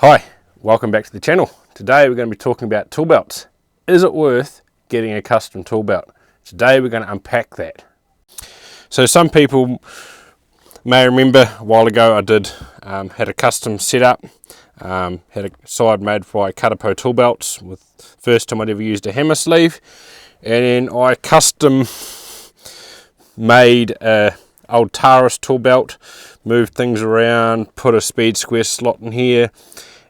Hi, welcome back to the channel. Today we're going to be talking about tool belts. Is it worth getting a custom tool belt? Today we're going to unpack that. So some people may remember a while ago I did had a custom setup, had a side made by Cutterpo tool belts. With first time I'd ever used a hammer sleeve, and then I custom made a old Taurus tool belt, moved things around, put a speed square slot in here,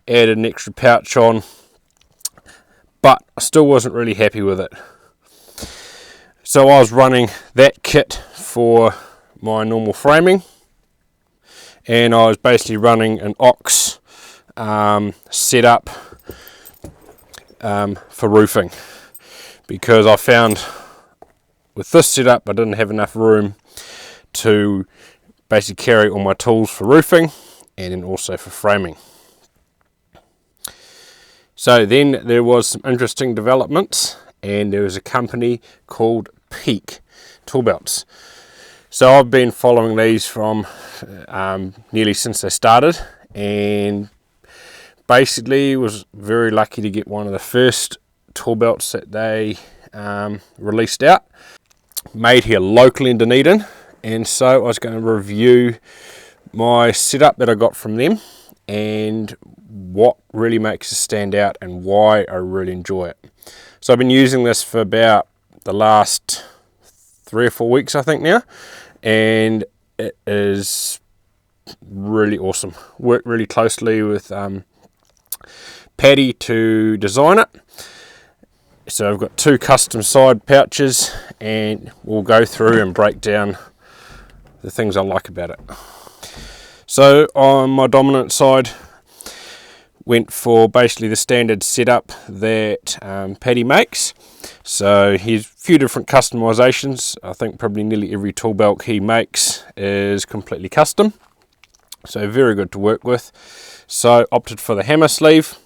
added an extra pouch on, but I still wasn't really happy with it. So I was running that kit for my normal framing, and I was basically running an ox setup for roofing, because I found with this setup I didn't have enough room to basically carry all my tools for roofing and then also for framing. So then there was some interesting developments, and there was a company called Peak Toolbox. So I've been following these from nearly since they started, and basically was very lucky to get one of the first tool belts that they released out, made here locally in Dunedin. And so I was going to review my setup that I got from them and what really makes it stand out and why I really enjoy it. So I've been using this for about the last 3 or 4 weeks I think now, and it is really awesome. Worked really closely with Paddy to design it. So I've got 2 custom side pouches, and we'll go through and break down the things I like about it. So on my dominant side, went for basically the standard setup that Paddy makes. So here's a few different customizations. I think probably nearly every tool belt he makes is completely custom, so very good to work with. So opted for the hammer sleeve,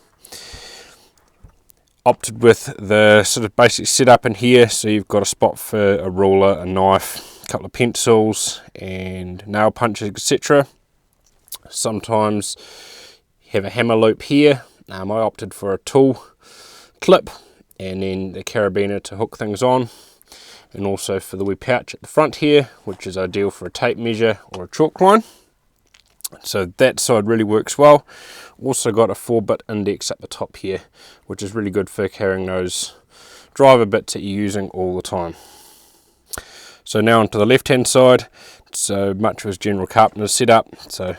opted with the sort of basic setup in here. So you've got a spot for a ruler, a knife, a couple of pencils and nail punches, etc. Sometimes you have a hammer loop here. I opted for a tool clip and then the carabiner to hook things on, and also for the wee pouch at the front here, which is ideal for a tape measure or a chalk line. So that side really works well. Also got a 4-bit index up the top here, which is really good for carrying those driver bits that you're using all the time. So now onto the left hand side, so much was general carpenter's setup. So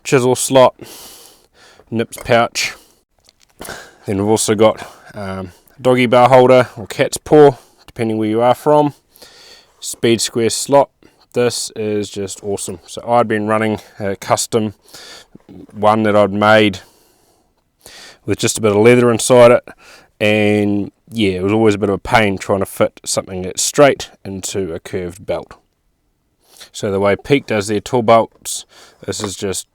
chisel slot, nips pouch, then we've also got doggy bar holder or cat's paw, depending where you are from, speed square slot. This is just awesome. So I'd been running a custom one that I'd made with just a bit of leather inside it, and yeah, it was always a bit of a pain trying to fit something that's straight into a curved belt. So the way Peak does their tool belts, this is just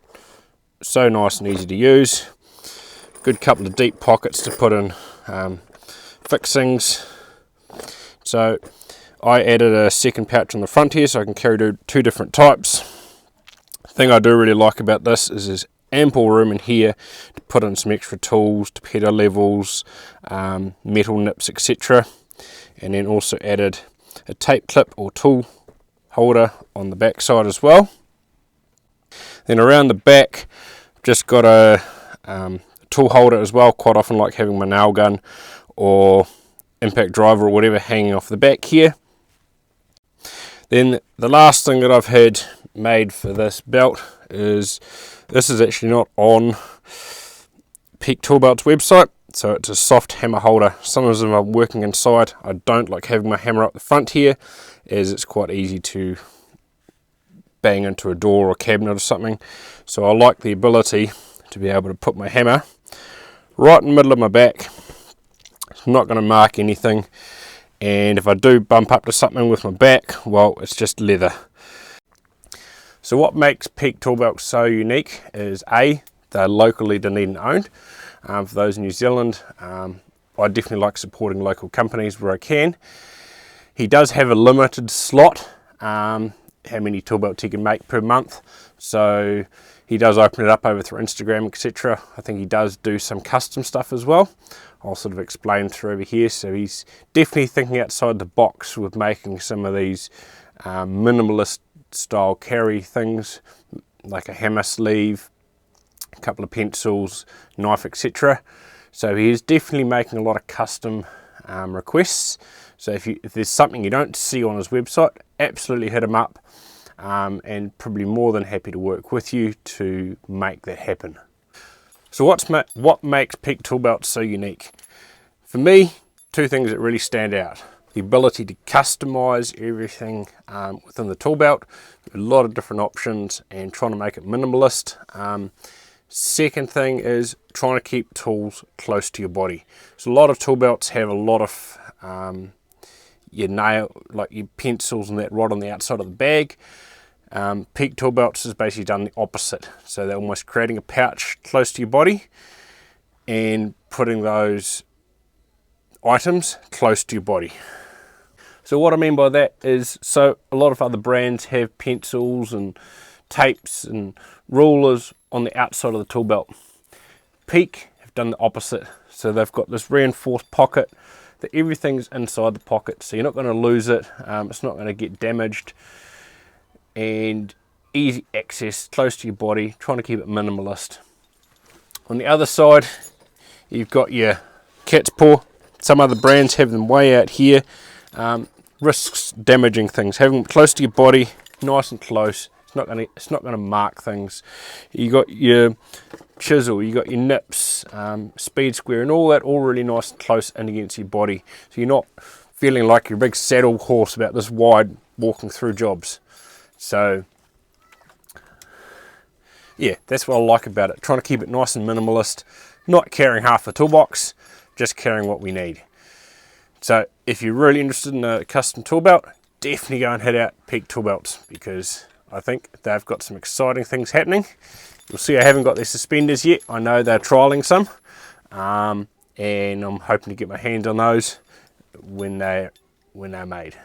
so nice and easy to use. Good couple of deep pockets to put in fixings. So I added a second pouch on the front here so I can carry 2 different types. The thing I do really like about this is there's ample room in here to put in some extra tools, torpedo levels, metal nips, etc. And then also added a tape clip or tool holder on the back side as well. Then around the back, just got a tool holder as well. Quite often like having my nail gun or impact driver or whatever hanging off the back here. Then the last thing that I've had made for this belt is, this is actually not on Peak Toolbelt's website, so it's a soft hammer holder. Some of them are working inside. I don't like having my hammer up the front here, as it's quite easy to bang into a door or cabinet or something. So I like the ability to be able to put my hammer right in the middle of my back. It's not going to mark anything, and if I do bump up to something with my back, well, it's just leather. So what makes Peak Toolbox so unique is A, they're locally Dunedin owned. For those in New Zealand, I definitely like supporting local companies where I can. He does have a limited slot, how many tool belts he can make per month. So He does open it up over through Instagram, etc. I think he does do some custom stuff as well. I'll sort of explain through over here. So he's definitely thinking outside the box with making some of these minimalist style carry things, like a hammer sleeve, a couple of pencils, knife, etc. So he is definitely making a lot of custom requests. So if there's something you don't see on his website, absolutely hit him up. And probably more than happy to work with you to make that happen. So what makes Peak Toolbelt so unique? For me, two things that really stand out. The ability to customize everything within the tool belt, a lot of different options, and trying to make it minimalist. Second thing is trying to keep tools close to your body. So a lot of tool belts have a lot of your nail, like your pencils and that right on the outside of the bag. Peak Toolbelts has basically done the opposite. So they're almost creating a pouch close to your body and putting those items close to your body. So what I mean by that is, so a lot of other brands have pencils and tapes and rulers on the outside of the tool belt. Peak have done the opposite. So they've got this reinforced pocket that everything's inside the pocket, so you're not going to lose it, it's not going to get damaged, and easy access close to your body, trying to keep it minimalist. On the other side, you've got your cat's paw. Some other brands have them way out here. Risks damaging things. Having them close to your body, nice and close, it's not going to mark things. You got your chisel, you got your nips, speed square, and all that, all really nice and close in against your body. So you're not feeling like you're a big saddle horse about this wide walking through jobs. So yeah, that's what I like about it. Trying to keep it nice and minimalist, not carrying half the toolbox, just carrying what we need. So if you're really interested in a custom tool belt, definitely go and head out Peak Toolbelts, because I think they've got some exciting things happening. You'll see I haven't got their suspenders yet. I know they're trialing some, and I'm hoping to get my hands on those when they're made.